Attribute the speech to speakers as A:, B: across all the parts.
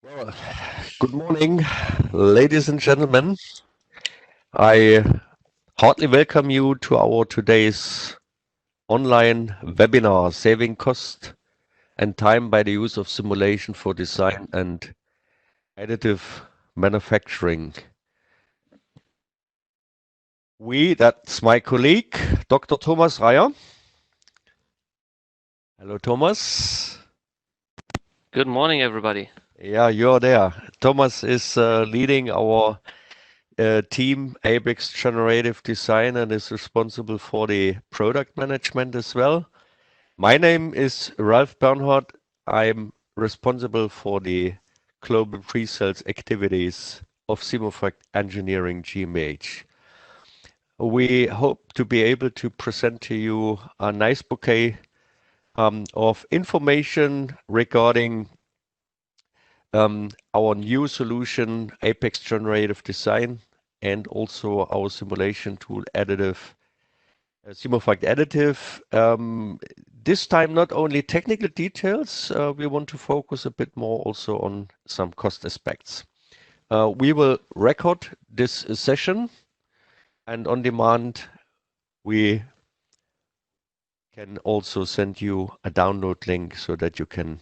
A: Well, good morning, ladies and gentlemen. I heartily welcome you to our today's online webinar, Saving Cost and Time by the Use of Simulation for Design and Additive Manufacturing. That's my colleague, Dr. Thomas Reyer. Hello, Thomas.
B: Good morning, everybody.
A: Yeah, you're there. Thomas is leading our team Apex Generative Design and is responsible for the product management as well. My name is Ralph Bernhardt. I'm responsible for the global pre-sales activities of Simofact Engineering GmbH. We hope to be able to present to you a nice bouquet of information regarding our new solution, Apex Generative Design, and also our simulation tool, Simofact Additive. This time, not only technical details, we want to focus a bit more also on some cost aspects. We will record this session, and on demand, we can also send you a download link so that you can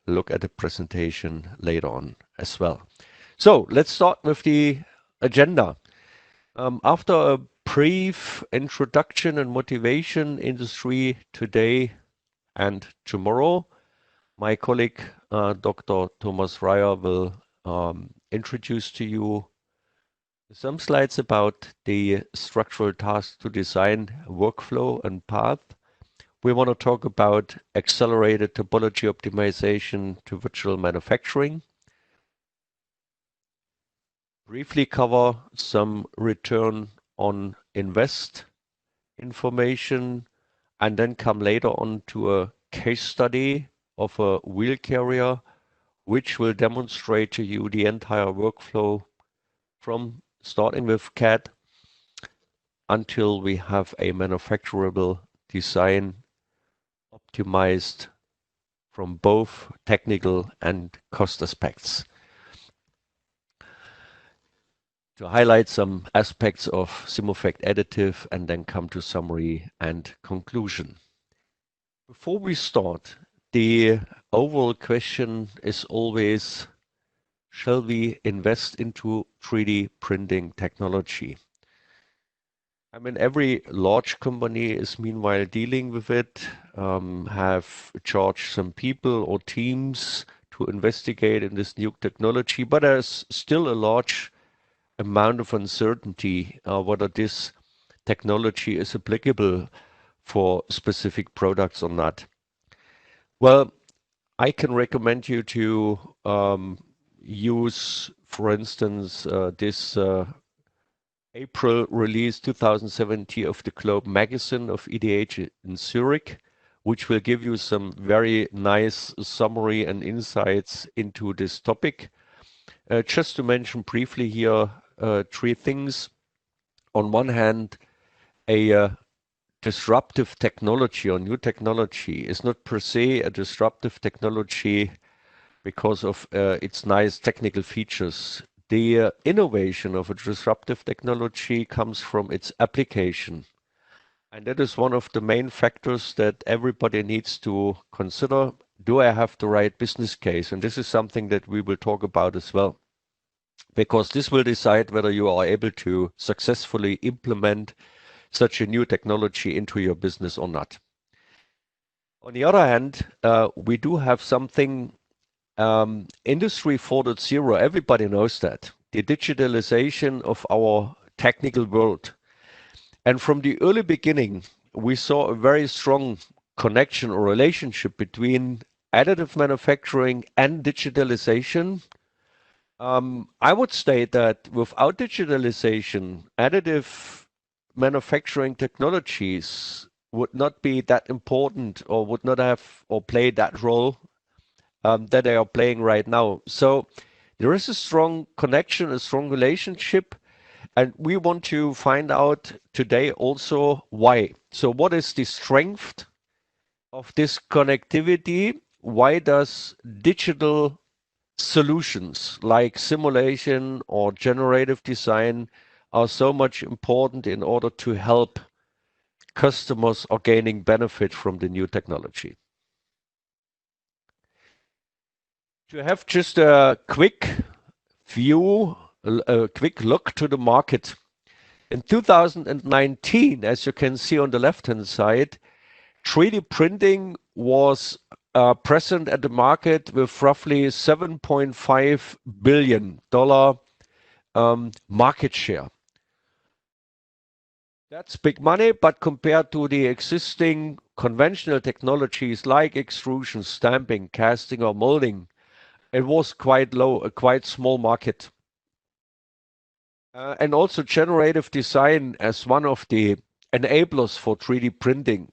A: look at the presentation later on as well. So let's start with the agenda. After a brief introduction and motivation industry today and tomorrow, my colleague Dr. Thomas Reyer will introduce to you some slides about the structural task to design workflow and path. We want to talk about accelerated topology optimization to virtual manufacturing. Briefly cover some return on invest information, and then come later on to a case study of a wheel carrier, which will demonstrate to you the entire workflow from starting with CAD until we have a manufacturable design optimized from both technical and cost aspects. To highlight some aspects of Simofact Additive and then come to summary and conclusion. Before we start, the overall question is always, shall we invest into 3D printing technology? I mean, every large company is meanwhile dealing with it, have charged some people or teams to investigate in this new technology, but there's still a large amount of uncertainty whether this technology is applicable for specific products or not. Well, I can recommend you to use, for instance, this April release 2017 of the Globe magazine of EDH in Zurich, which will give you some very nice summary and insights into this topic. Just to mention briefly here, 3 things. On one hand, a disruptive technology or new technology is not per se a disruptive technology because of its nice technical features. The innovation of a disruptive technology comes from its application. And that is one of the main factors that everybody needs to consider. Do I have the right business case? And this is something that we will talk about as well, because this will decide whether you are able to successfully implement such a new technology into your business or not. On the other hand, we do have something, Industry 4.0, everybody knows that, the digitalization of our technical world. And from the early beginning, we saw a very strong connection or relationship between additive manufacturing and digitalization. I would state that without digitalization, additive manufacturing technologies would not be that important or would not have or play that role that they are playing right now. So there is a strong connection, a strong relationship, and we want to find out today also why. So what is the strength of this connectivity? Why does digital solutions like simulation or generative design are so much important in order to help customers are gaining benefit from the new technology. To have just a quick view, a quick look to the market. In 2019, as you can see on the left-hand side, 3D printing was present at the market with roughly $7.5 billion market share. That's big money, but compared to the existing conventional technologies like extrusion, stamping, casting, or molding, it was quite low, a quite small market. And also generative design as one of the enablers for 3D printing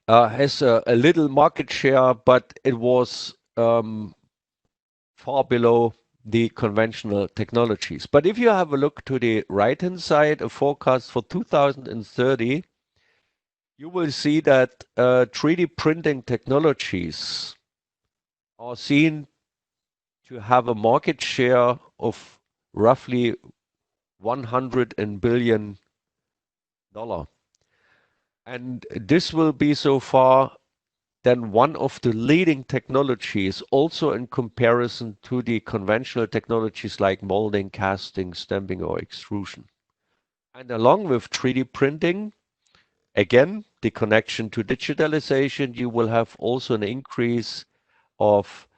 A: has a little market share, but it was far below the conventional technologies. But if you have a look to the right-hand side, a forecast for 2030, you will see that 3D printing technologies are seen to have a market share of roughly $100 billion. And this will be so far then one of the leading technologies also in comparison to the conventional technologies like molding, casting, stamping, or extrusion. And along with 3D printing, again, the connection to digitalization, you will have also an increase of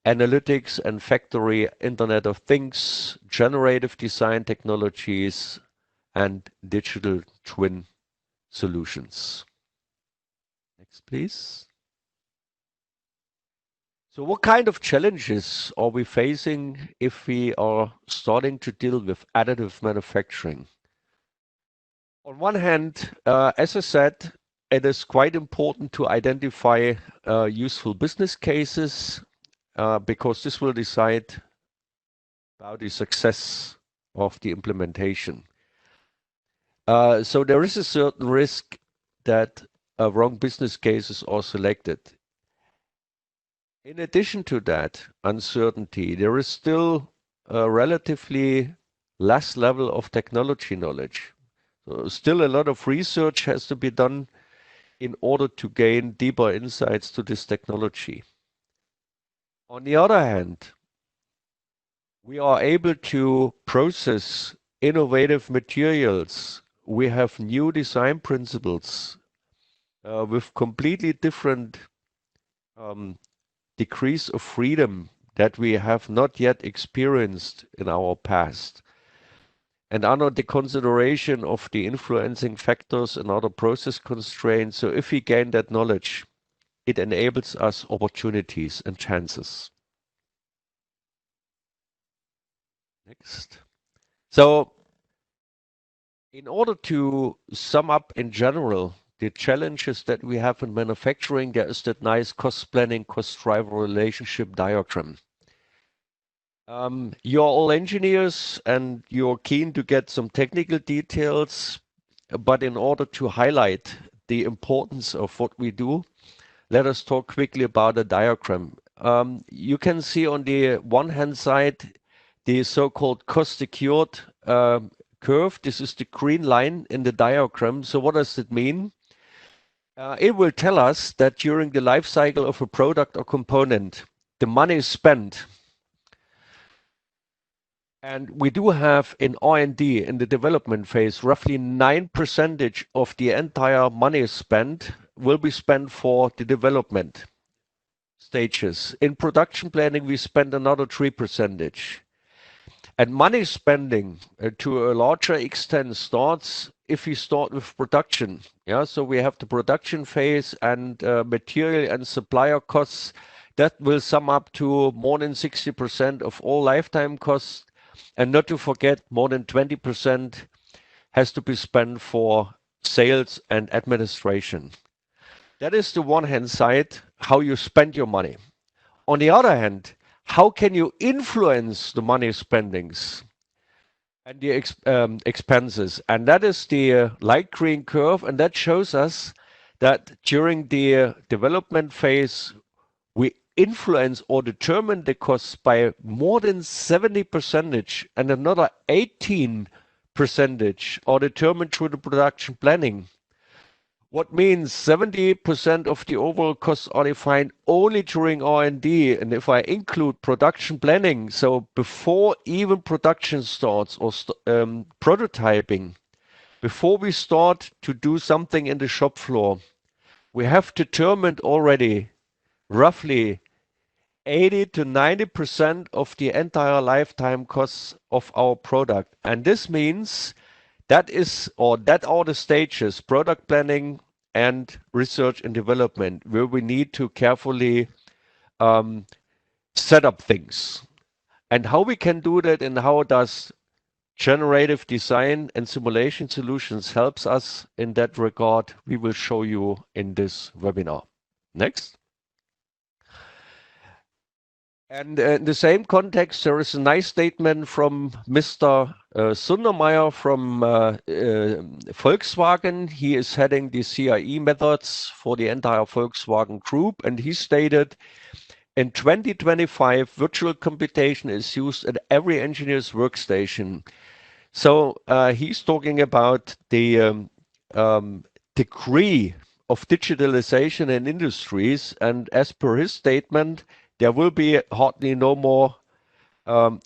A: analytics and factory Internet of Things, generative design technologies, and digital twin solutions. Next, please. So what kind of challenges are we facing if we are starting to deal with additive manufacturing? On one hand, as I said, it is quite important to identify useful business cases because this will decide about the success of the implementation. So there is a certain risk that wrong business cases are selected. In addition to that uncertainty, there is still a relatively less level of technology knowledge. So still a lot of research has to be done in order to gain deeper insights to this technology. On the other hand, we are able to process innovative materials. We have new design principles with completely different degrees of freedom that we have not yet experienced in our past. And under the consideration of the influencing factors and other process constraints, so if we gain that knowledge, it enables us opportunities and chances. Next. So, in order to sum up in general the challenges that we have in manufacturing, there is that nice cost planning, cost driver relationship diagram. You're all engineers and you're keen to get some technical details, but in order to highlight the importance of what we do, let us talk quickly about a diagram. You can see on the one hand side the so-called cost secured curve. This is the green line in the diagram. So what does it mean? It will tell us that during the life cycle of a product or component, the money spent, and we do have in R&D, in the development phase, roughly 9% of the entire money spent will be spent for the development stages. In production planning, we spend another 3%. And money spending to a larger extent starts if we start with production. Yeah, so we have the production phase and material and supplier costs that will sum up to more than 60% of all lifetime costs. And not to forget, more than 20% has to be spent for sales and administration. That is the one hand side, how you spend your money. On the other hand, how can you influence the money spendings and the expenses? And that is the light green curve. And that shows us that during the development phase, we influence or determine the costs by more than 70%, and another 18% are determined through the production planning. What means 70% of the overall costs are defined only during R&D. And if I include production planning, so before even production starts or prototyping, before we start to do something in the shop floor, we have determined already roughly 80 to 90% of the entire lifetime costs of our product. And this means that are the stages, product planning and research and development, where we need to carefully set up things. And how we can do that and how does generative design and simulation solutions helps us in that regard, we will show you in this webinar. Next. And in the same context, there is a nice statement from Mr. Sundermeier from Volkswagen. He is heading the CIE methods for the entire Volkswagen group. And he stated, in 2025, virtual computation is used at every engineer's workstation. So he's talking about the degree of digitalization in industries. And as per his statement, there will be hardly no more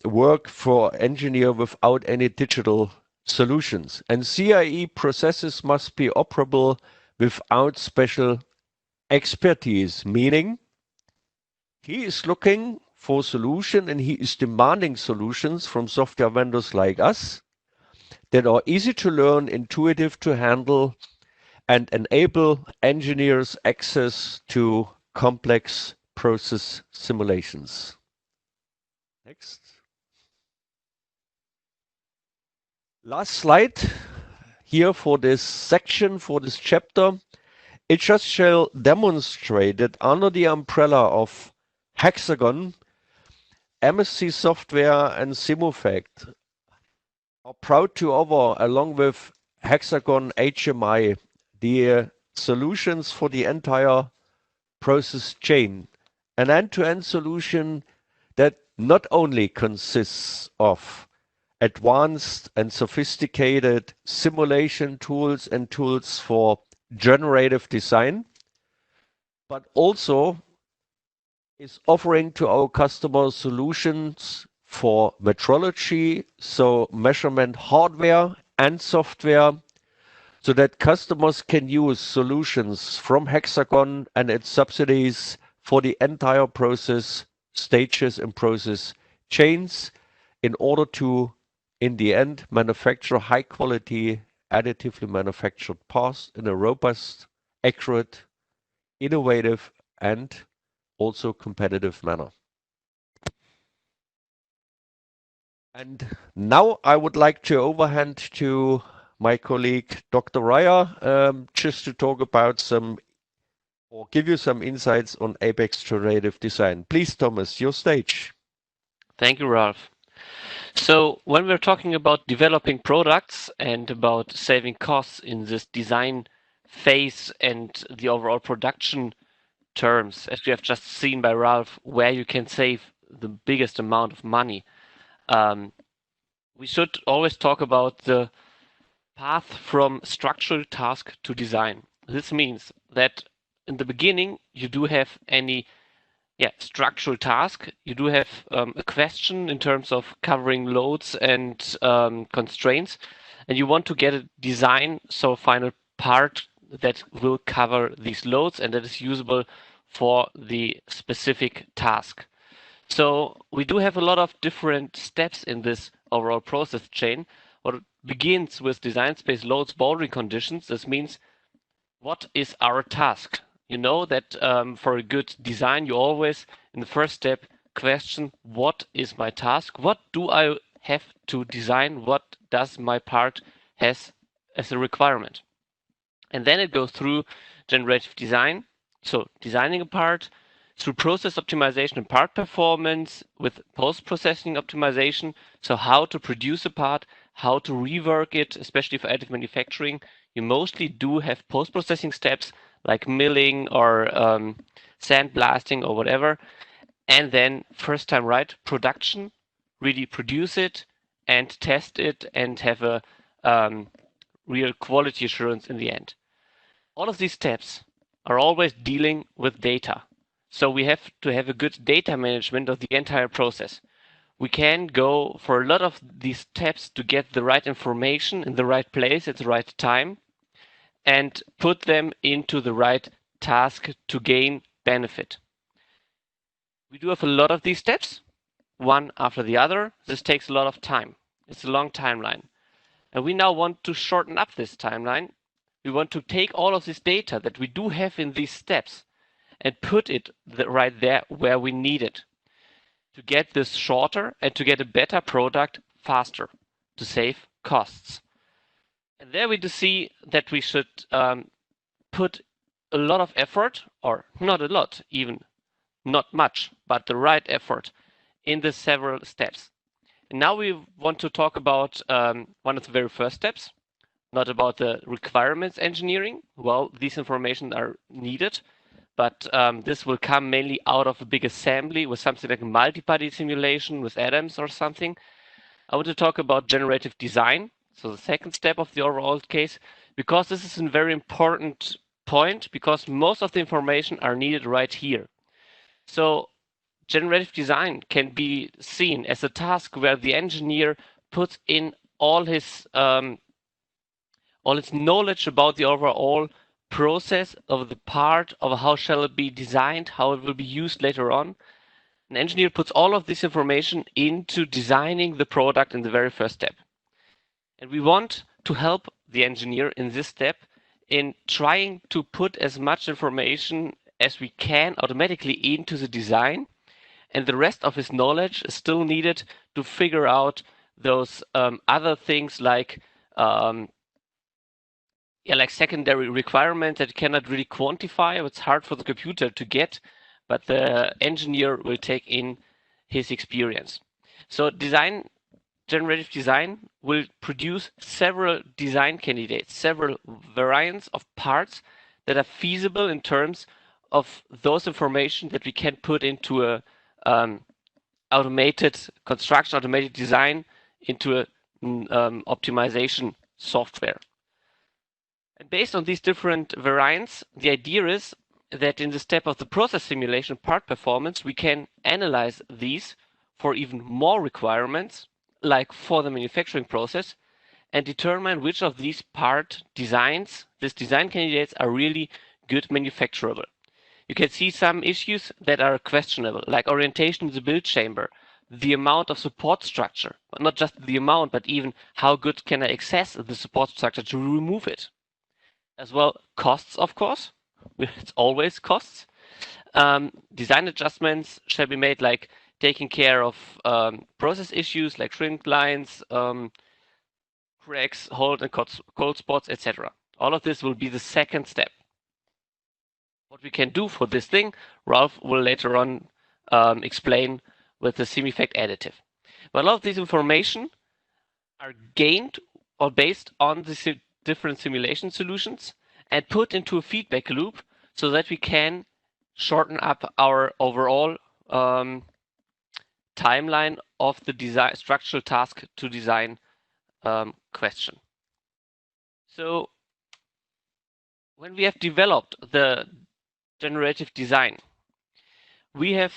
A: work for engineer without any digital solutions. And CIE processes must be operable without special expertise, meaning he is looking for solution and he is demanding solutions from software vendors like us that are easy to learn, intuitive to handle, and enable engineers access to complex process simulations. Next. Last slide here for this section, for this chapter. It just shall demonstrate that under the umbrella of Hexagon, MSC Software and Simufact are proud to offer, along with Hexagon HMI, the solutions for the entire process chain. An end-to-end solution that not only consists of advanced and sophisticated simulation tools and tools for generative design, but also is offering to our customers solutions for metrology, so measurement hardware and software, so that customers can use solutions from Hexagon and its subsidiaries for the entire process stages and process chains in order to, in the end, manufacture high quality, additively manufactured parts in a robust, accurate, innovative, and also competitive manner. And now I would like to overhand to my colleague, Dr. Ryer, just to talk about some, or give you some insights on Apex generative design. Please, Thomas, your stage.
B: Thank you, Ralph. So when we're talking about developing products and about saving costs in this design phase and the overall production terms, as we have just seen by Ralph, where you can save the biggest amount of money, we should always talk about the path from structural task to design. This means that in the beginning, you do have any structural task. You do have a question in terms of covering loads and constraints, and you want to get a design, so a final part that will cover these loads and that is usable for the specific task. So we do have a lot of different steps in this overall process chain. What begins with design space, loads, boundary conditions. This means, what is our task? You know that for a good design, you always, in the first step, question, what is my task? What do I have to design? What does my part has as a requirement? And then it goes through generative design. So designing a part, through process optimization and part performance with post-processing optimization. So how to produce a part, how to rework it, especially for additive manufacturing. You mostly do have post-processing steps like milling or sandblasting or whatever, and then first time right, production, really produce it and test it and have a real quality assurance in the end. All of these steps are always dealing with data. So we have to have a good data management of the entire process. We can go for a lot of these steps to get the right information in the right place at the right time and put them into the right task to gain benefit. We do have a lot of these steps, one after the other. This takes a lot of time. It's a long timeline. And we now want to shorten up this timeline. We want to take all of this data that we do have in these steps and put it right there where we need it to get this shorter and to get a better product faster, to save costs. And there we do see that we should put a lot of effort, or not a lot, even not much, but the right effort in the several steps. And now we want to talk about one of the very first steps, not about the requirements engineering. Well, these information are needed, but this will come mainly out of a big assembly with something like a multi-party simulation with atoms or something. I want to talk about generative design, so the second step of the overall case, because this is a very important point, because most of the information are needed right here. So generative design can be seen as a task where the engineer puts in all his knowledge about the overall process of the part of how shall it be designed, how it will be used later on. An engineer puts all of this information into designing the product in the very first step. And we want to help the engineer in this step in trying to put as much information as we can automatically into the design, and the rest of his knowledge is still needed to figure out those other things like secondary requirements that you cannot really quantify. It's hard for the computer to get, but the engineer will take in his experience. So generative design will produce several design candidates, several variants of parts that are feasible in terms of those information that we can put into a automated construction, automated design, into a optimization software. And based on these different variants, the idea is that in the step of the process simulation part performance, we can analyze these for even more requirements, like for the manufacturing process, and determine which of these part designs, these design candidates, are really good manufacturable. You can see some issues that are questionable, like orientation in the build chamber, the amount of support structure, not just the amount, but even how good can I access the support structure to remove it. As well, costs, of course. It's always costs. Design adjustments shall be made, like taking care of process issues like shrink lines, cracks, hold and cold spots, etc. All of this will be the second step. What we can do for this thing, Ralph will later on explain with the semi-fact additive. But a lot of this information are gained or based on the different simulation solutions and put into a feedback loop so that we can shorten up our overall timeline of the design structural task to design question. So when we have developed the generative design, we have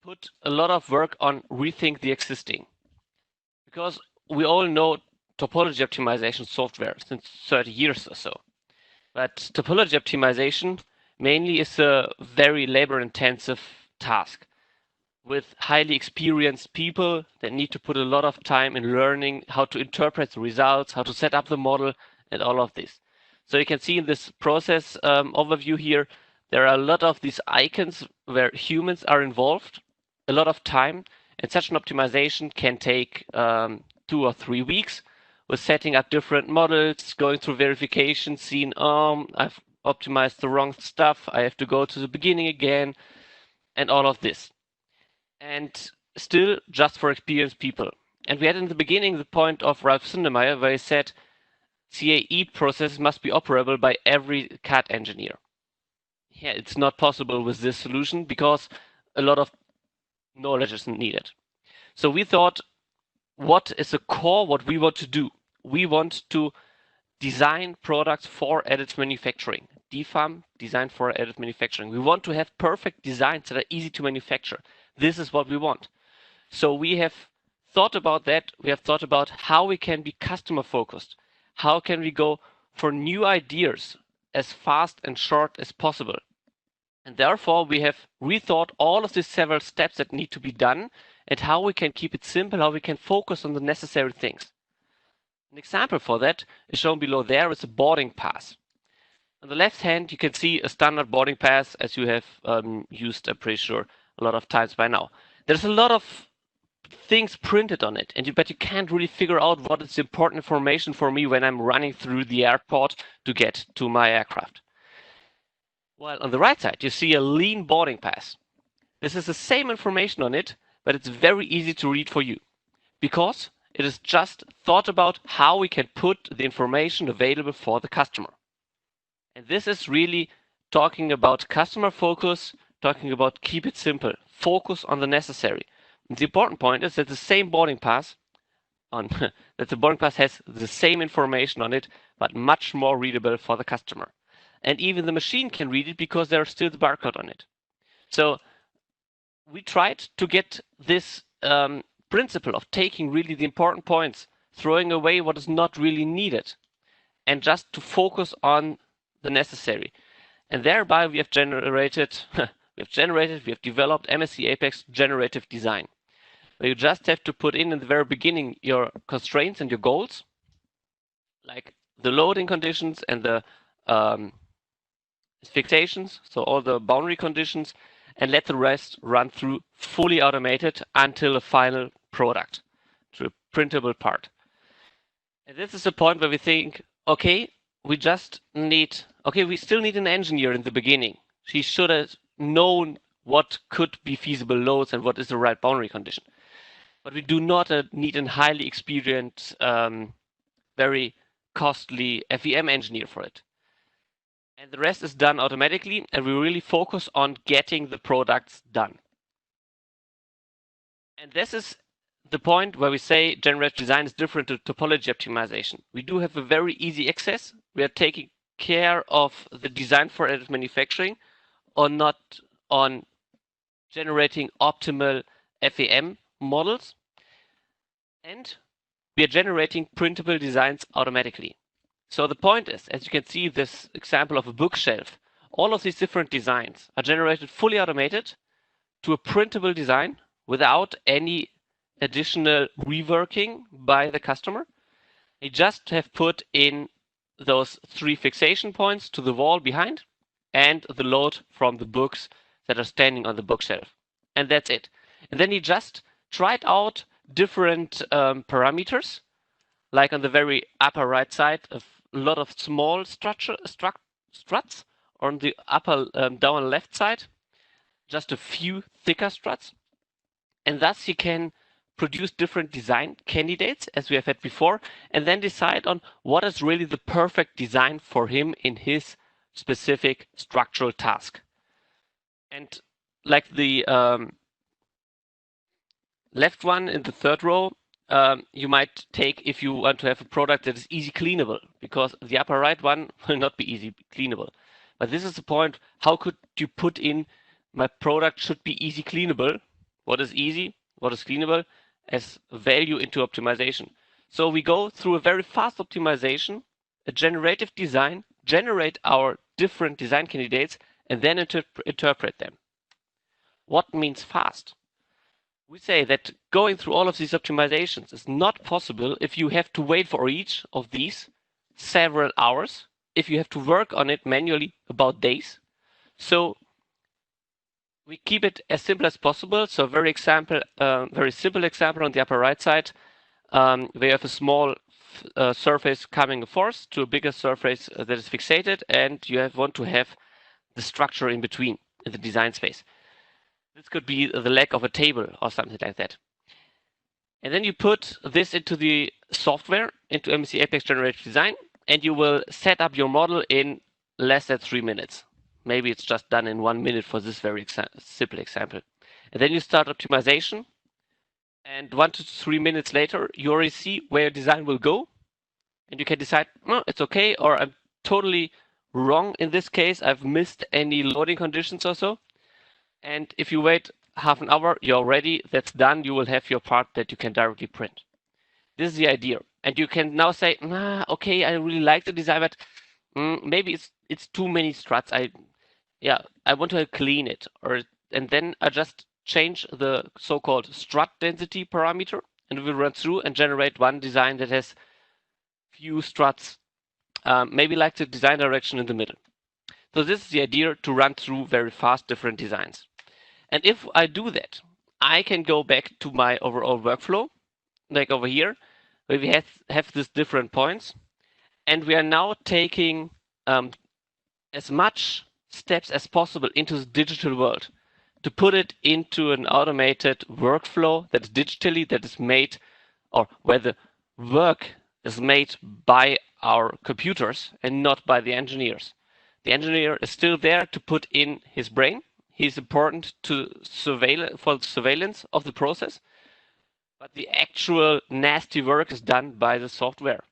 B: put a lot of work on rethink the existing, because we all know topology optimization software since 30 years or so. But topology optimization mainly is a very labor-intensive task with highly experienced people that need to put a lot of time in learning how to interpret the results, how to set up the model, and all of this. So you can see in this process overview here, there are a lot of these icons where humans are involved, a lot of time, and such an optimization can take 2 or 3 weeks with setting up different models, going through verification, seeing, I've optimized the wrong stuff, I have to go to the beginning again, and all of this. And still just for experienced people. And we had in the beginning the point of Ralph Sundermeyer where he said CAE processes must be operable by every CAD engineer. yeah, it's not possible with this solution because a lot of knowledge is needed. So we thought, what is the core, what we want to do? We want to design products for additive manufacturing. DFAM, design for additive manufacturing. We want to have perfect designs that are easy to manufacture. This is what we want. So we have thought about that. We have thought about how we can be customer focused. How can we go for new ideas as fast and short as possible? And therefore, we have rethought all of these several steps that need to be done and how we can keep it simple, how we can focus on the necessary things. An example for that is shown below. There is a boarding pass. On the left hand, you can see a standard boarding pass as you have used, I'm pretty sure, a lot of times by now. There's a lot of things printed on it, but you can't really figure out what is important information for me when I'm running through the airport to get to my aircraft. While on the right side, you see a lean boarding pass. This is the same information on it, but it's very easy to read for you because it is just thought about how we can put the information available for the customer. And this is really talking about customer focus, talking about keep it simple, focus on the necessary. And the important point is that the same boarding pass that the boarding pass has the same information on it, but much more readable for the customer. And even the machine can read it because there's still the barcode on it. So we tried to get this principle of taking really the important points, throwing away what is not really needed, and just to focus on the necessary. And thereby we have developed MSC Apex generative design, where you just have to put in the very beginning your constraints and your goals, like the loading conditions and the fixations, so all the boundary conditions, and let the rest run through fully automated until a final product, to a printable part. And this is the point where we think, okay, we still need an engineer in the beginning. He should have known what could be feasible loads and what is the right boundary condition. But we do not need a highly experienced, very costly FEM engineer for it. And the rest is done automatically, and we really focus on getting the products done. And this is the point where we say generative design is different to topology optimization. We do have a very easy access. We are taking care of the design for additive manufacturing, or not on generating optimal FEM models. And we are generating printable designs automatically. So the point is, as you can see this example of a bookshelf, all of these different designs are generated fully automated to a printable design without any additional reworking by the customer. You just have put in those 3 fixation points to the wall behind and the load from the books that are standing on the bookshelf. And that's it. And then you just tried out different parameters, like on the very upper right side, a lot of small struts. On the upper down left side, just a few thicker struts. And thus you can produce different design candidates, as we have had before, and then decide on what is really the perfect design for him in his specific structural task. And like the left one in the third row, you might take if you want to have a product that is easy cleanable, because the upper right one will not be easy cleanable. But this is the point, how could you put in my product should be easy cleanable? What is easy, what is cleanable, as value into optimization. So we go through a very fast optimization, a generative design, generate our different design candidates, and then interpret them. What means fast? We say that going through all of these optimizations is not possible if you have to wait for each of these several hours, if you have to work on it manually about days. So we keep it as simple as possible. So very simple example on the upper right side. We have a small surface coming force to a bigger surface that is fixated, and you want to have the structure in between in the design space. This could be the leg of a table or something like that. And then you put this into the software, into MSC Apex Generative Design, and you will set up your model in less than 3 minutes. maybe it's just done in 1 minute for this very simple example. And then you start optimization, and 1 to 3 minutes later, you already see where your design will go, and you can decide, no, it's okay, or I'm totally wrong in this case, I've missed any loading conditions or so. And if you wait half an hour, you're ready, that's done, you will have your part that you can directly print. This is the idea. And you can now say, okay, I really like the design, but maybe it's too many struts. I want to clean it, and then I just change the so-called strut density parameter, and we'll run through and generate one design that has few struts, maybe like the design direction in the middle. So this is the idea, to run through very fast different designs. And if I do that, I can go back to my overall workflow, like over here, where we have these different points, and we are now taking as much steps as possible into the digital world to put it into an automated workflow that is digitally, that is made, or where the work is made by our computers and not by the engineers. The engineer is still there to put in his brain. He's important to for surveillance of the process, but the actual nasty work is done by the software.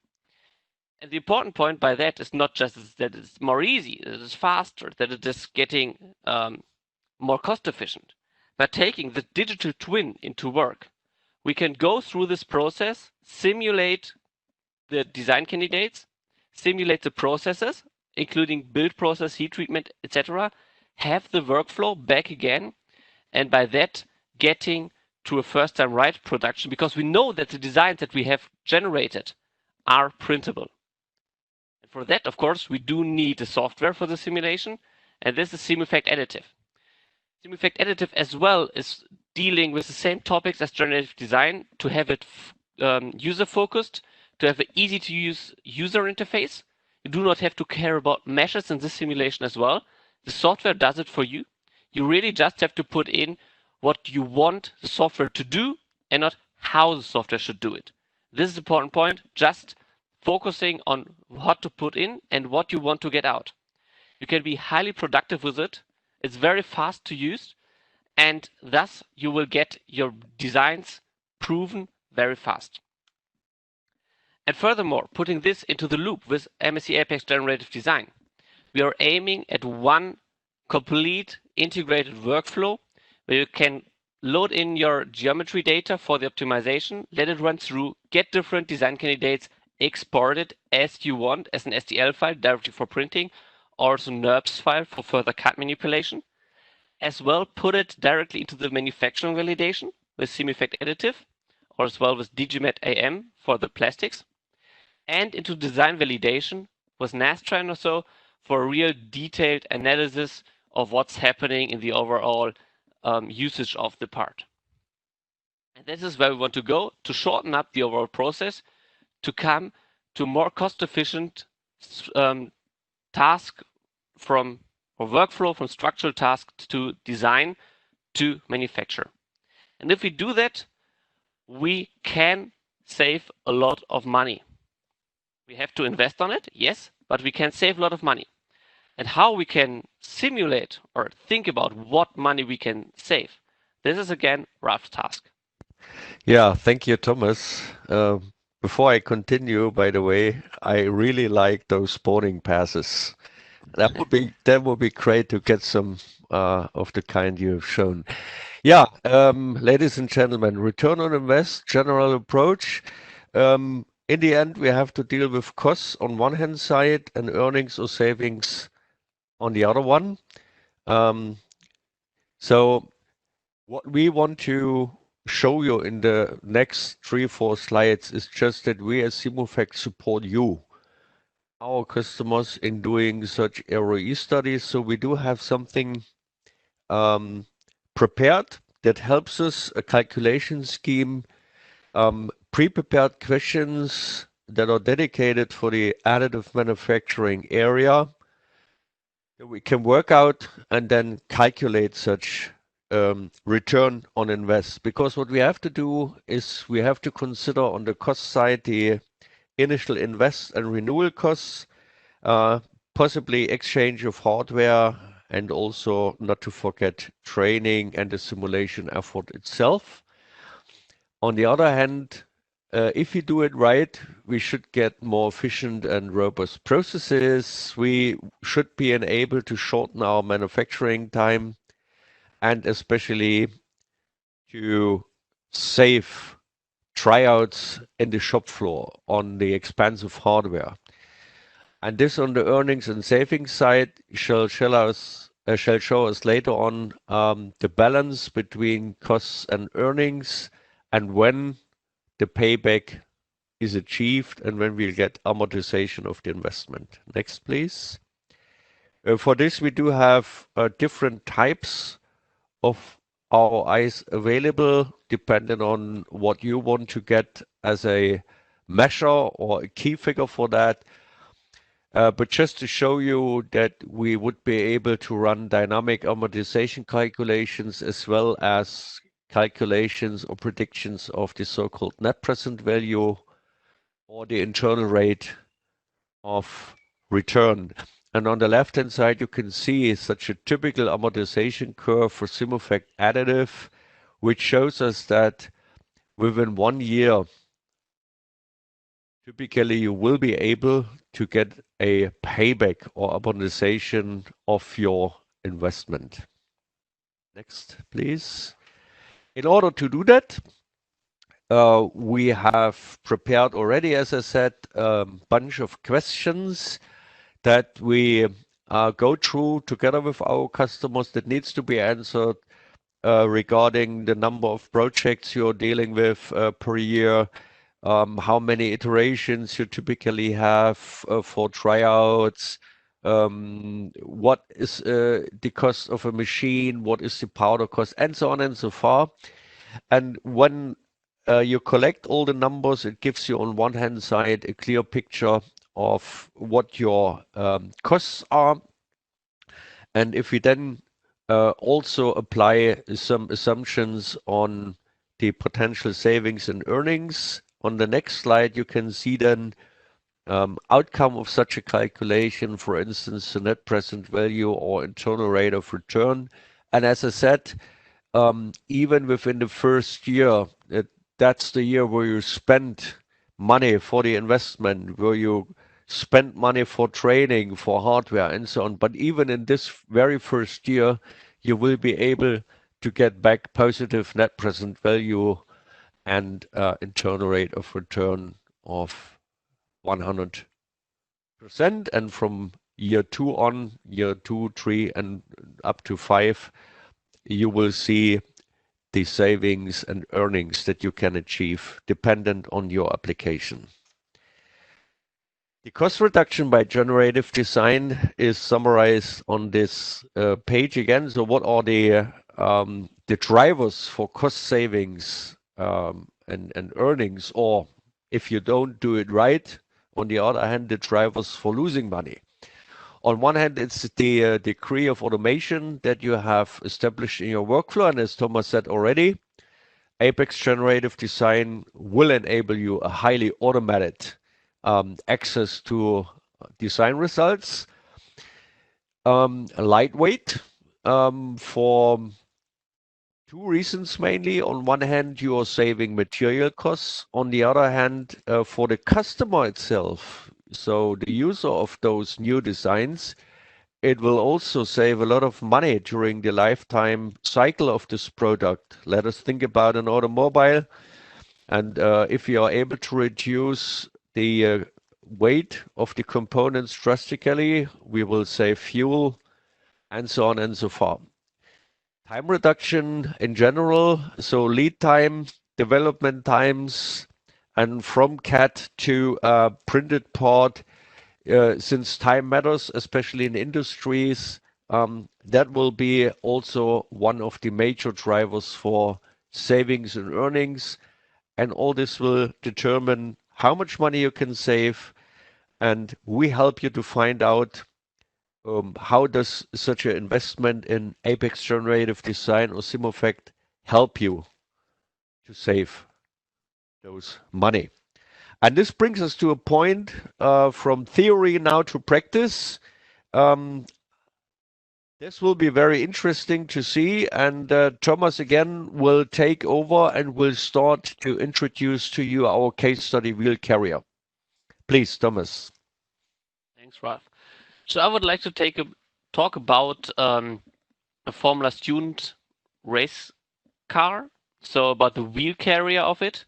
B: And the important point by that is not just that it's more easy, that it's faster, that it is getting more cost efficient. By taking the digital twin into work, we can go through this process, simulate the design candidates, simulate the processes, including build process, heat treatment, etc., have the workflow back again, and by that getting to a first time right production, because we know that the designs that we have generated are printable. And for that, of course, we do need a software for the simulation, and this is SimEffect Additive. SimEffect Additive as well is dealing with the same topics as generative design, to have it user-focused, to have an easy-to-use user interface. You do not have to care about meshes in this simulation as well. The software does it for you. You really just have to put in what you want the software to do and not how the software should do it. This is the important point, just focusing on what to put in and what you want to get out. You can be highly productive with it. It's very fast to use, and thus you will get your designs proven very fast. And furthermore, putting this into the loop with MSC Apex Generative Design, we are aiming at one complete integrated workflow where you can load in your geometry data for the optimization, let it run through, get different design candidates, export it as you want as an STL file directly for printing, or as a NURBS file for further cut manipulation. As well, put it directly into the manufacturing validation with SimEffect Additive, or as well with DGMat AM for the plastics, and into design validation with Nastran or so for a real detailed analysis of what's happening in the overall usage of the part. And this is where we want to go, to shorten up the overall process, to come to more cost-efficient task from, or workflow from structural task to design to manufacture. And if we do that, we can save a lot of money. We have to invest on it, yes, but we can save a lot of money. And how we can simulate or think about what money we can save, this is again Ralph's task.
A: Yeah, thank you, Thomas. Before I continue, by the way, I really like those boarding passes. That would be great to get some of the kind you have shown. Yeah, ladies and gentlemen, return on invest, general approach. In the end, we have to deal with costs on one hand side and earnings or savings on the other one. So what we want to show you in the next 3-4 slides is just that we as SimEffect support you, our customers, in doing such ROE studies. So we do have something prepared that helps us, a calculation scheme, pre-prepared questions that are dedicated for the additive manufacturing area that we can work out and then calculate such return on invest. Because what we have to do is we have to consider on the cost side the initial invest and renewal costs, possibly exchange of hardware and also not to forget training and the simulation effort itself. On the other hand, if you do it right, we should get more efficient and robust processes. We should be able to shorten our manufacturing time and especially to save tryouts in the shop floor on the expensive hardware. And this on the earnings and savings side shall show us later on the balance between costs and earnings and when the payback is achieved and when we'll get amortization of the investment. Next, please. For this, we do have different types of ROIs available, depending on what you want to get as a measure or a key figure for that. But just to show you that we would be able to run dynamic amortization calculations as well as calculations or predictions of the so-called net present value or the internal rate of return. And on the left-hand side, you can see such a typical amortization curve for Simulfect additive, which shows us that within 1 year, typically you will be able to get a payback or amortization of your investment. Next, please. In order to do that, we have prepared already, as I said, a bunch of questions that we go through together with our customers that needs to be answered regarding the number of projects you're dealing with per year, how many iterations you typically have for tryouts, what is the cost of a machine, what is the powder cost, and so on and so forth. And when you collect all the numbers, it gives you on one hand side a clear picture of what your costs are. And if we then also apply some assumptions on the potential savings and earnings, on the next slide you can see then outcome of such a calculation, for instance, the net present value or internal rate of return. And as I said, even within the first year, that's the year where you spend money for the investment, where you spend money for training, for hardware, and so on. But even in this very first year, you will be able to get back positive net present value and internal rate of return of 100%. And from year 2 on, year 2, 3, and up to 5, you will see the savings and earnings that you can achieve dependent on your application. The cost reduction by generative design is summarized on this page again. So what are the drivers for cost savings and earnings, or if you don't do it right, on the other hand, the drivers for losing money? On one hand, it's the degree of automation that you have established in your workflow. And as Thomas said already, Apex generative design will enable you a highly automated access to design results. Lightweight for 2 reasons mainly. On one hand, you are saving material costs. On the other hand, for the customer itself, so the user of those new designs, it will also save a lot of money during the lifetime cycle of this product. Let us think about an automobile. And if you are able to reduce the weight of the components drastically, we will save fuel and so on and so forth. Time reduction in general, so lead time, development times, and from CAD to printed part, since time matters, especially in industries, that will be also one of the major drivers for savings and earnings. And all this will determine how much money you can save. And we help you to find out how does such an investment in Apex generative design or Simulfect help you to save those money. And this brings us to a point from theory now to practice. This will be very interesting to see, and Thomas again will take over and will start to introduce to you our case study wheel carrier. Please, Thomas.
B: Thanks, Ralph. So I would like to talk about a Formula Student race car, so about the wheel carrier of it,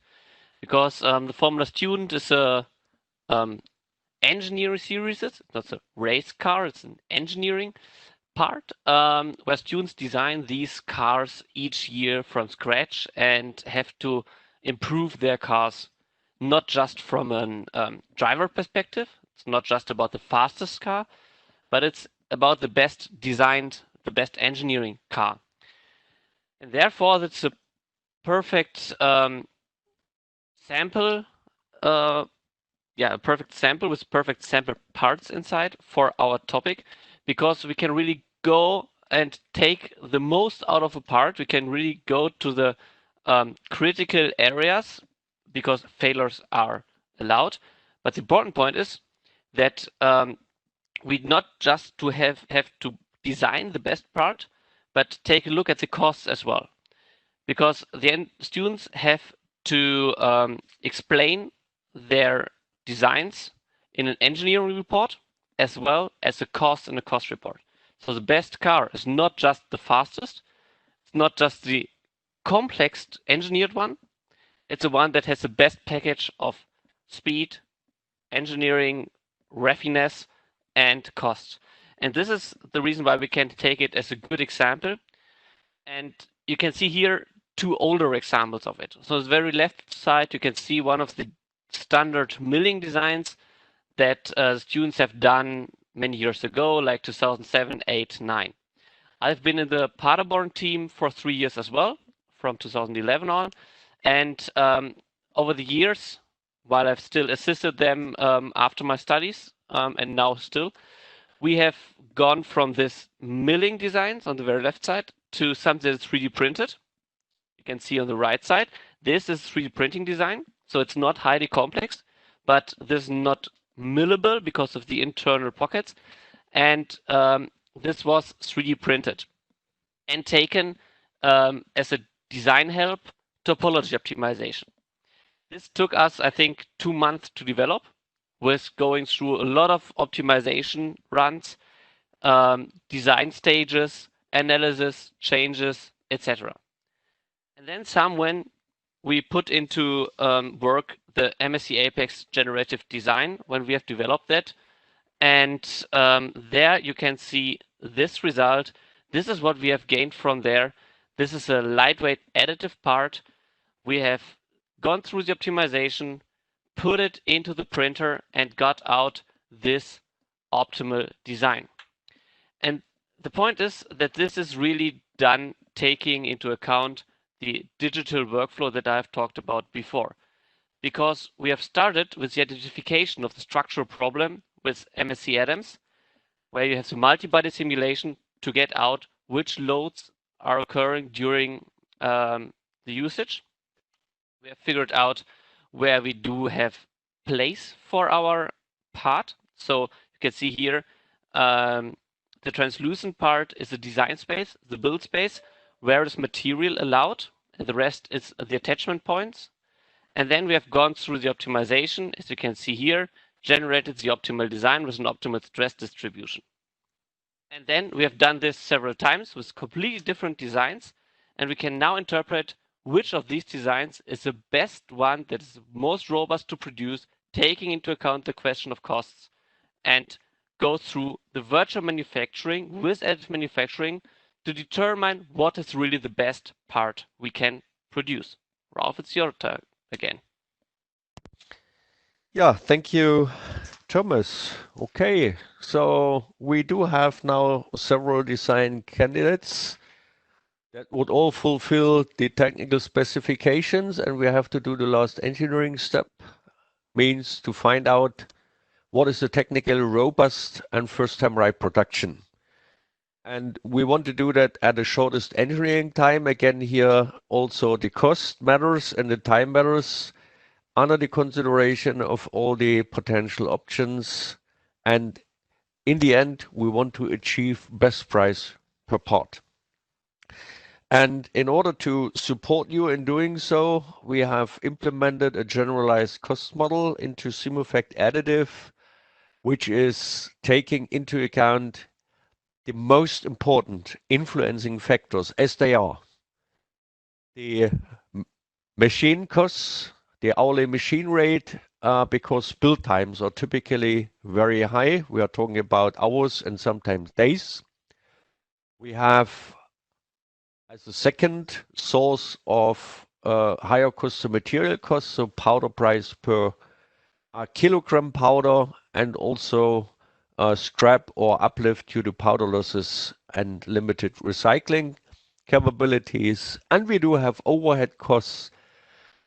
B: because the Formula Student is a engineering series. It's not a race car, it's an engineering part where students design these cars each year from scratch and have to improve their cars, not just from a driver perspective. It's not just about the fastest car, but it's about the best designed, the best engineering car. And therefore, that's a perfect sample, a perfect sample with perfect sample parts inside for our topic, because we can really go and take the most out of a part. We can really go to the critical areas, because failures are allowed. But the important point is that we not just to have to design the best part, but take a look at the costs as well, because the students have to explain their designs in an engineering report as well as a cost in a cost report. So the best car is not just the fastest, it's not just the complex engineered one, it's the one that has the best package of speed, engineering, refinesse, and cost. And this is the reason why we can take it as a good example. And you can see here two older examples of it. So on the very left side, you can see one of the standard milling designs that students have done many years ago, like 2007, 8, 9. I've been in the Paderborn team for 3 years as well, from 2011 on. And over the years, while I've still assisted them after my studies, and now still, we have gone from this milling designs on the very left side to something that's 3D printed. You can see on the right side, this is 3D printing design. So it's not highly complex, but this is not millable because of the internal pockets. And this was 3D printed and taken as a design help topology optimization. This took us, I think, 2 months to develop, with going through a lot of optimization runs, design stages, analysis, changes, etc. And then when we put into work the MSC Apex generative design, when we have developed that. And there you can see this result. This is what we have gained from there. This is a lightweight additive part. We have gone through the optimization, put it into the printer, and got out this optimal design. And the point is that this is really done taking into account the digital workflow that I've talked about before, because we have started with the identification of the structural problem with MSC Adams, where you have the multi-body simulation to get out which loads are occurring during the usage. We have figured out where we do have place for our part. So you can see here, the translucent part is the design space, the build space, where is material allowed, and the rest is the attachment points. And then we have gone through the optimization, as you can see here, generated the optimal design with an optimal stress distribution. And then we have done this several times with completely different designs, and we can now interpret which of these designs is the best one that is most robust to produce, taking into account the question of costs, and go through the virtual manufacturing with additive manufacturing to determine what is really the best part we can produce. Ralph, it's your turn again.
A: Yeah, thank you, Thomas. Okay, so we do have now several design candidates that would all fulfill the technical specifications, and we have to do the last engineering step, means to find out what is the technically robust and first-time right production. And we want to do that at the shortest engineering time. Again, here also the cost matters and the time matters under the consideration of all the potential options. And in the end, we want to achieve best price per part. And in order to support you in doing so, we have implemented a generalized cost model into Simufact Additive, which is taking into account the most important influencing factors as they are. The machine costs, the hourly machine rate, because build times are typically very high. We are talking about hours and sometimes days. We have as a second source of higher cost of material costs, so powder price per kilogram powder, and also scrap or uplift due to powder losses and limited recycling capabilities. And we do have overhead costs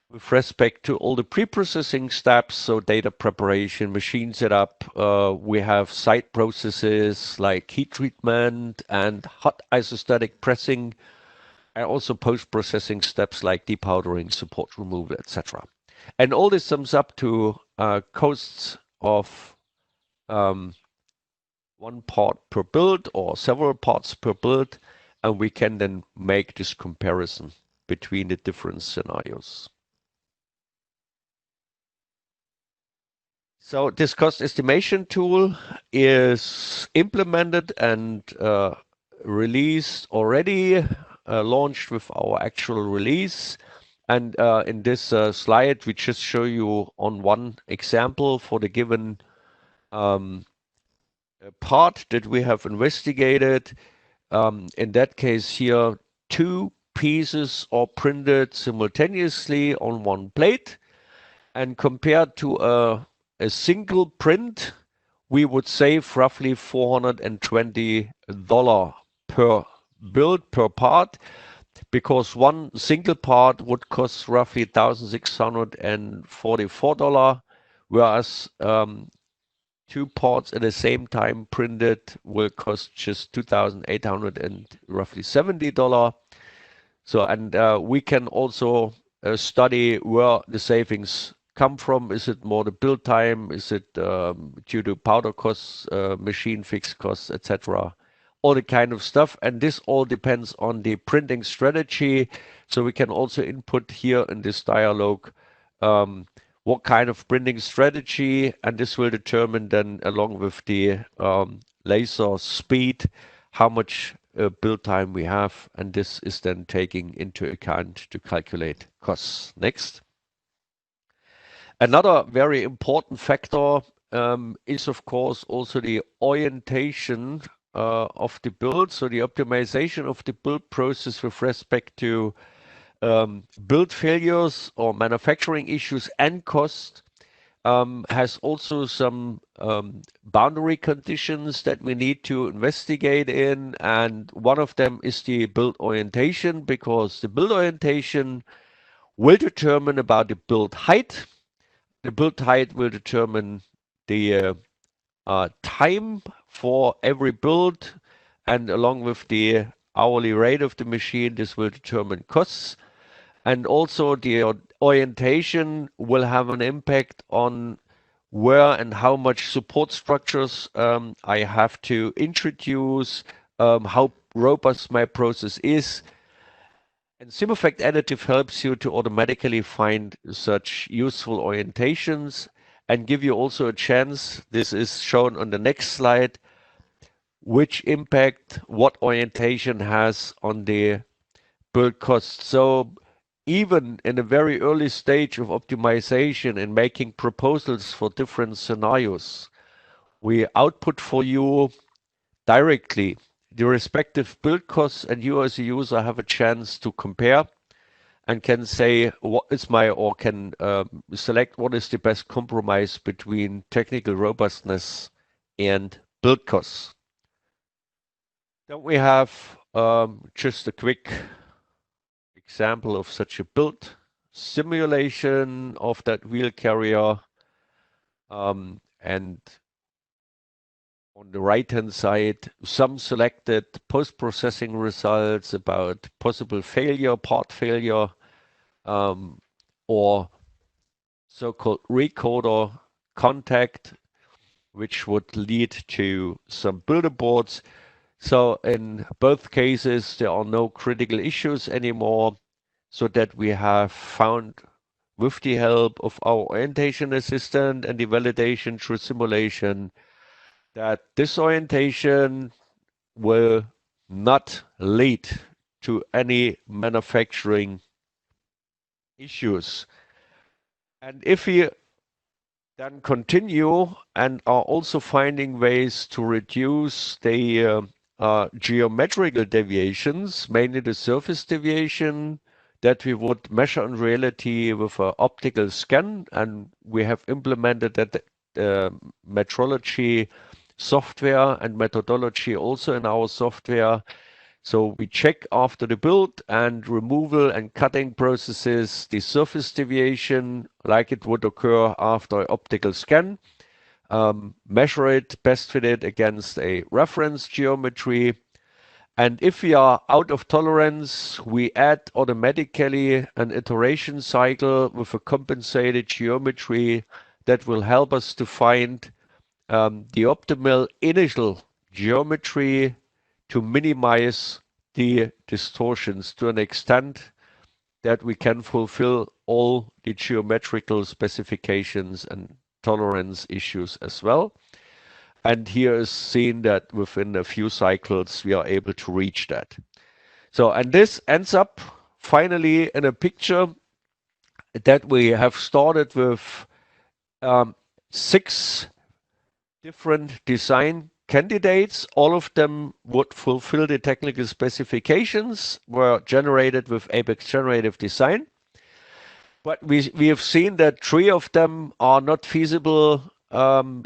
A: with respect to all the pre-processing steps, so data preparation, machine setup. We have site processes like heat treatment and hot isostatic pressing, and also post-processing steps like depowdering, support removal, etc. And all this sums up to costs of one part per build or several parts per build, and we can then make this comparison between the different scenarios. So this cost estimation tool is implemented and released already, launched with our actual release. And in this slide, we just show you on one example for the given part that we have investigated. In that case here, 2 pieces are printed simultaneously on one plate. And compared to a single print, we would save roughly $420 per build per part, because one single part would cost roughly $1,644, whereas 2 parts at the same time printed will cost just $2,870. So, and we can also study where the savings come from. Is it more the build time? Is it due to powder costs, machine fixed costs, etc.? All the kind of stuff. And this all depends on the printing strategy. So we can also input here in this dialogue what kind of printing strategy, and this will determine then, along with the laser speed, how much build time we have, and this is then taking into account to calculate costs. Next. Another very important factor is, of course, also the orientation of the build, so the optimization of the build process with respect to build failures or manufacturing issues and cost has also some boundary conditions that we need to investigate in, and one of them is the build orientation, because the build orientation will determine about the build height. The build height will determine the time for every build, and along with the hourly rate of the machine, this will determine costs. And also the orientation will have an impact on where and how much support structures I have to introduce, how robust my process is. And Simufact Additive helps you to automatically find such useful orientations and give you also a chance, this is shown on the next slide, which impact what orientation has on the build cost. So even in a very early stage of optimization and making proposals for different scenarios, we output for you directly the respective build costs, and you as a user have a chance to compare and can say what is my, or can select what is the best compromise between technical robustness and build costs. Then we have just a quick example of such a build simulation of that wheel carrier, and on the right-hand side, some selected post-processing results about possible failure, part failure, or so-called recoder contact, which would lead to some builder boards. So in both cases, there are no critical issues anymore, so that we have found, with the help of our orientation assistant and the validation through simulation, that this orientation will not lead to any manufacturing issues. And if we then continue and are also finding ways to reduce the geometrical deviations, mainly the surface deviation, that we would measure in reality with an optical scan, and we have implemented that metrology software and methodology also in our software. So we check after the build and removal and cutting processes the surface deviation like it would occur after an optical scan, measure it, best fit it against a reference geometry. And if we are out of tolerance, we add automatically an iteration cycle with a compensated geometry that will help us to find the optimal initial geometry to minimize the distortions to an extent that we can fulfill all the geometrical specifications and tolerance issues as well. And here is seen that within a few cycles, we are able to reach that. So, and this ends up finally in a picture that we have started with 6 different design candidates. All of them would fulfill the technical specifications, were generated with Apex Generative Design. But we have seen that 3 of them are not feasible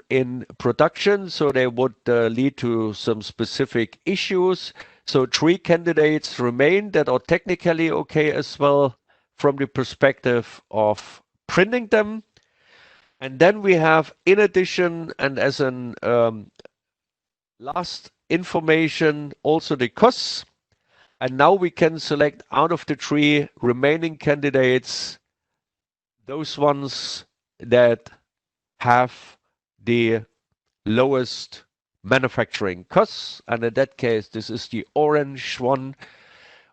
A: in production, so they would lead to some specific issues. So 3 candidates remain that are technically okay as well from the perspective of printing them. And then we have, in addition, and as an last information, also the costs. And now we can select out of the 3 remaining candidates, those ones that have the lowest manufacturing costs. And in that case, this is the orange one,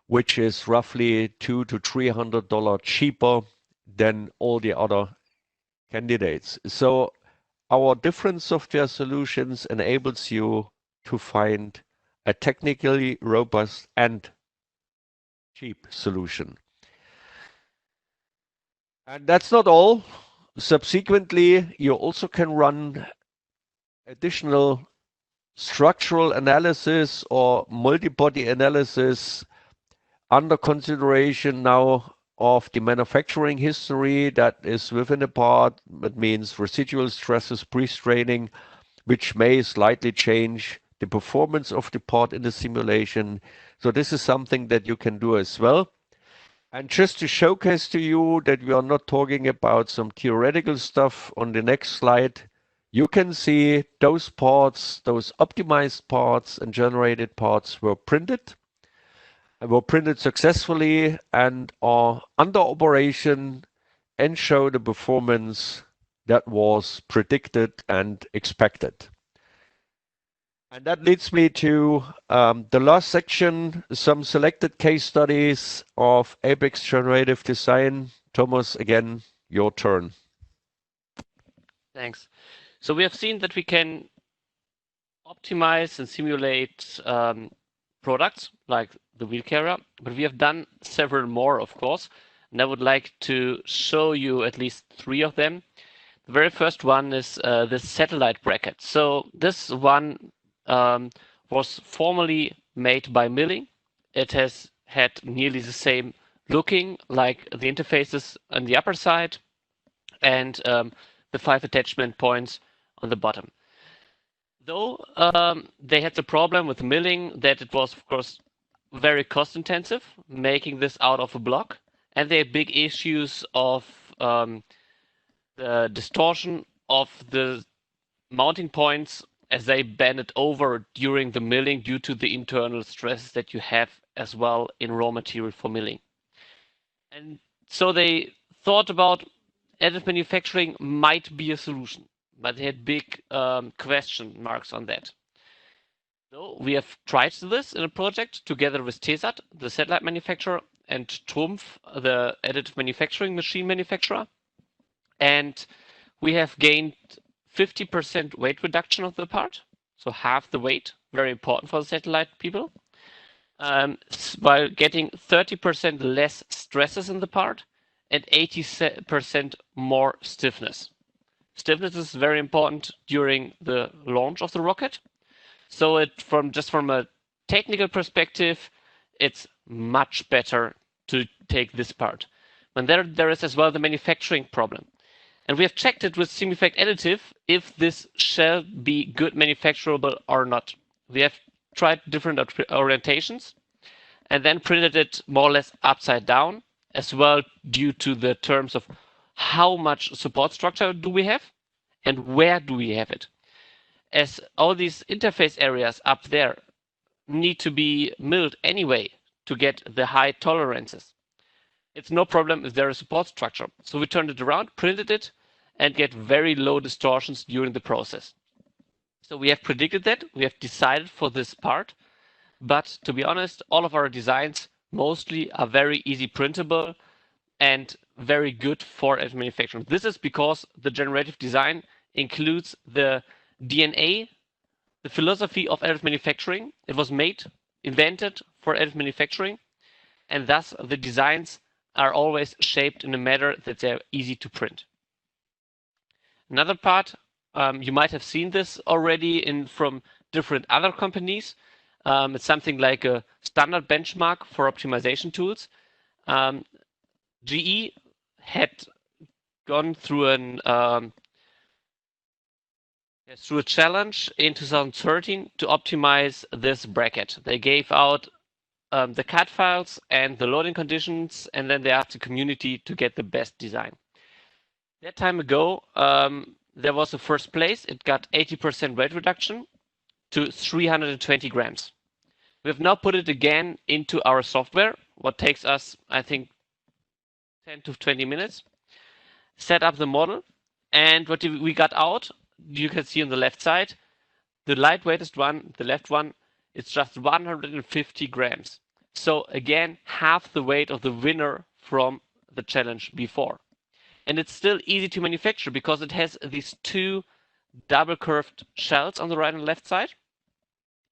A: which is roughly $200 to $300 cheaper than all the other candidates. So our different software solutions enables you to find a technically robust and cheap solution. And that's not all. Subsequently, you also can run additional structural analysis or multi-body analysis under consideration now of the manufacturing history that is within a part. That means residual stresses, pre-straining, which may slightly change the performance of the part in the simulation. So this is something that you can do as well. And just to showcase to you that we are not talking about some theoretical stuff, on the next slide, you can see those parts, those optimized parts and generated parts were printed successfully and are under operation and show the performance that was predicted and expected. And that leads me to the last section, some selected case studies of Apex Generative Design. Thomas, again, your turn.
B: Thanks. So we have seen that we can optimize and simulate products like the wheel carrier, but we have done several more, of course, and I would like to show you at least 3 of them. The very first one is the satellite bracket. So this one was formerly made by milling. It has had nearly the same looking, like the interfaces on the upper side and the 5 attachment points on the bottom. Though they had the problem with milling that it was, of course, very cost intensive, making this out of a block, and they had big issues of the distortion of the mounting points as they bend over during the milling due to the internal stresses that you have as well in raw material for milling. And so they thought about additive manufacturing might be a solution, but they had big question marks on that. So we have tried this in a project together with TESAT, the satellite manufacturer, and Trumpf, the additive manufacturing machine manufacturer. And we have gained 50% weight reduction of the part, so half the weight, very important for the satellite people, while getting 30% less stresses in the part and 80% more stiffness. Stiffness is very important during the launch of the rocket. So from a technical perspective, it's much better to take this part. And there is as well the manufacturing problem. And we have checked it with SimEffect Additive if this shall be good manufacturable or not. We have tried different orientations and then printed it more or less upside down, as well due to the terms of how much support structure do we have and where do we have it. As all these interface areas up there need to be milled anyway to get the high tolerances. It's no problem if there is support structure. So we turned it around, printed it, and get very low distortions during the process. So we have predicted that, we have decided for this part, but to be honest, all of our designs mostly are very easy printable and very good for additive manufacturing. This is because the generative design includes the DNA, the philosophy of additive manufacturing. It was invented for additive manufacturing, and thus the designs are always shaped in a manner that they're easy to print. Another part, you might have seen this already from different other companies. It's something like a standard benchmark for optimization tools. GE had gone through a challenge in 2013 to optimize this bracket. They gave out the CAD files and the loading conditions, and then they asked the community to get the best design. That time ago, there was a first place. It got 80% weight reduction to 320 grams. We have now put it again into our software, what takes us, I think, 10 to 20 minutes, set up the model, and what we got out, you can see on the left side, the lightweightest one, the left one, it's just 150 grams. So again, half the weight of the winner from the challenge before. And it's still easy to manufacture because it has these two double curved shells on the right and left side.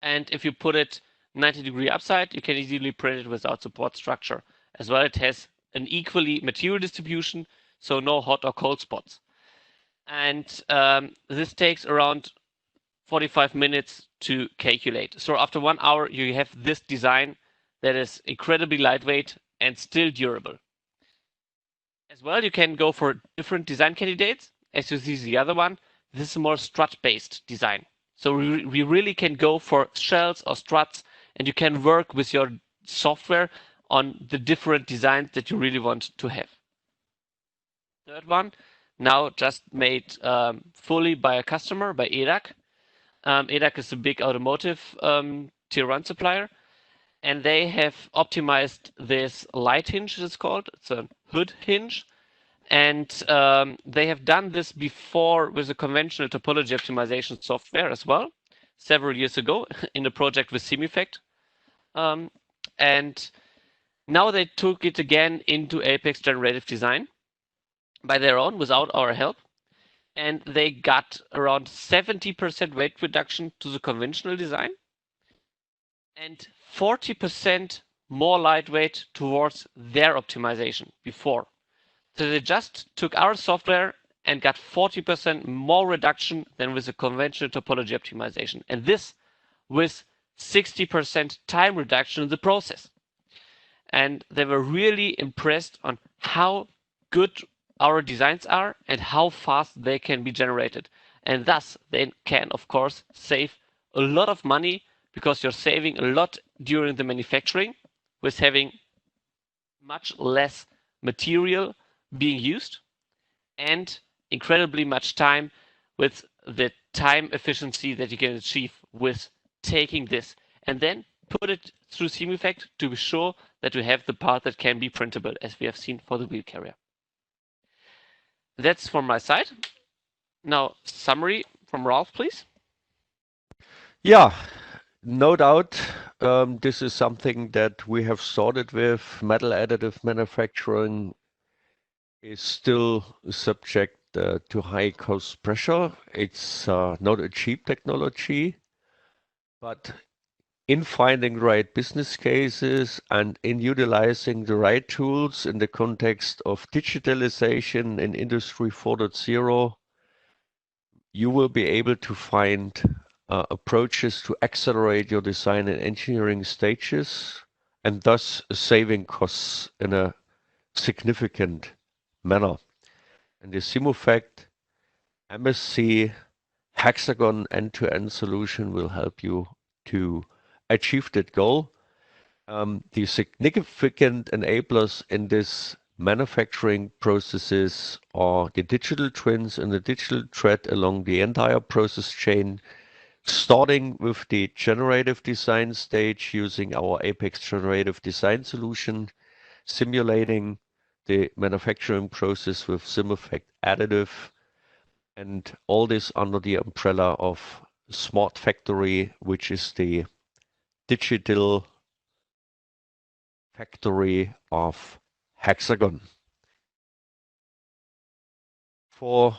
B: And if you put it 90-degree upside, you can easily print it without support structure. As well, it has an equally material distribution, so no hot or cold spots. And this takes around 45 minutes to calculate. So after 1 hour, you have this design that is incredibly lightweight and still durable. As well, you can go for different design candidates. As you see the other one, this is a more strut-based design. So we really can go for shells or struts, and you can work with your software on the different designs that you really want to have. Third one, now just made fully by a customer, by EDAC. EDAC is a big automotive tier 1 supplier, and they have optimized this light hinge, it's called. It's a hood hinge, and they have done this before with a conventional topology optimization software as well, several years ago in a project with SimEffect. And now they took it again into Apex generative design by their own, without our help. And they got around 70% weight reduction to the conventional design and 40% more lightweight towards their optimization before. So they just took our software and got 40% more reduction than with the conventional topology optimization. And this with 60% time reduction in the process. And they were really impressed on how good our designs are and how fast they can be generated. And thus they can, of course, save a lot of money because you're saving a lot during the manufacturing with having much less material being used and incredibly much time with the time efficiency that you can achieve with taking this and then put it through SimEffect to be sure that we have the part that can be printable, as we have seen for the wheel carrier. That's from my side. Now, summary from Ralph, please.
A: Yeah, no doubt, this is something that we have started with. Metal additive manufacturing is still subject to high cost pressure. It's not a cheap technology, but in finding the right business cases and in utilizing the right tools in the context of digitalization in Industry 4.0, you will be able to find approaches to accelerate your design and engineering stages and thus saving costs in a significant manner. And the SIMUFACT MSC Hexagon end-to-end solution will help you to achieve that goal. The significant enablers in this manufacturing processes are the digital twins and the digital thread along the entire process chain, starting with the generative design stage using our Apex generative design solution, simulating the manufacturing process with SIMUFACT additive, and all this under the umbrella of Smart Factory, which is the digital factory of Hexagon. For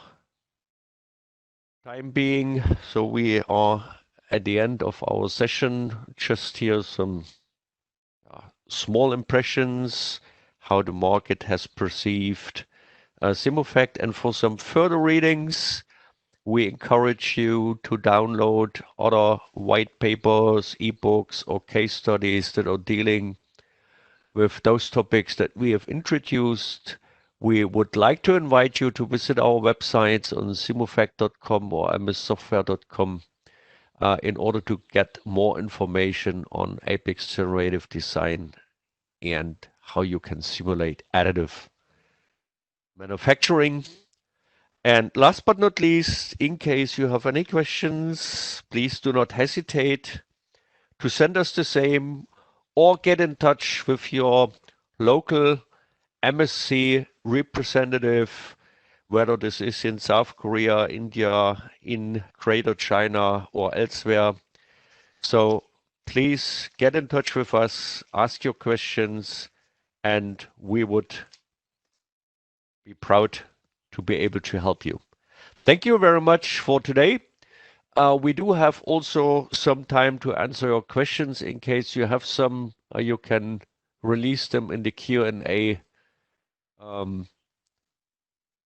A: time being, so we are at the end of our session. Just here some small impressions, how the market has perceived SIMUFACT, and for some further readings, we encourage you to download other white papers, ebooks, or case studies that are dealing with those topics that we have introduced. We would like to invite you to visit our websites on simufact.com or mssoftware.com in order to get more information on Apex generative design and how you can simulate additive manufacturing. And last but not least, in case you have any questions, please do not hesitate to send us the same or get in touch with your local MSC representative, whether this is in South Korea, India, in Greater China, or elsewhere. So please get in touch with us, ask your questions, and we would be proud to be able to help you. Thank you very much for today. We do have also some time to answer your questions. In case you have some, you can release them in the Q&A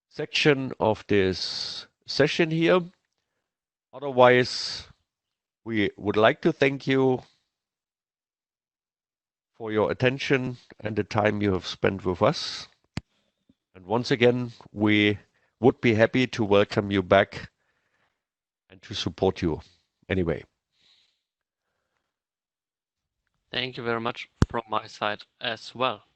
A: section of this session here. Otherwise, we would like to thank you for your attention and the time you have spent with us. And once again, we would be happy to welcome you back and to support you anyway.
B: Thank you very much from my side as well.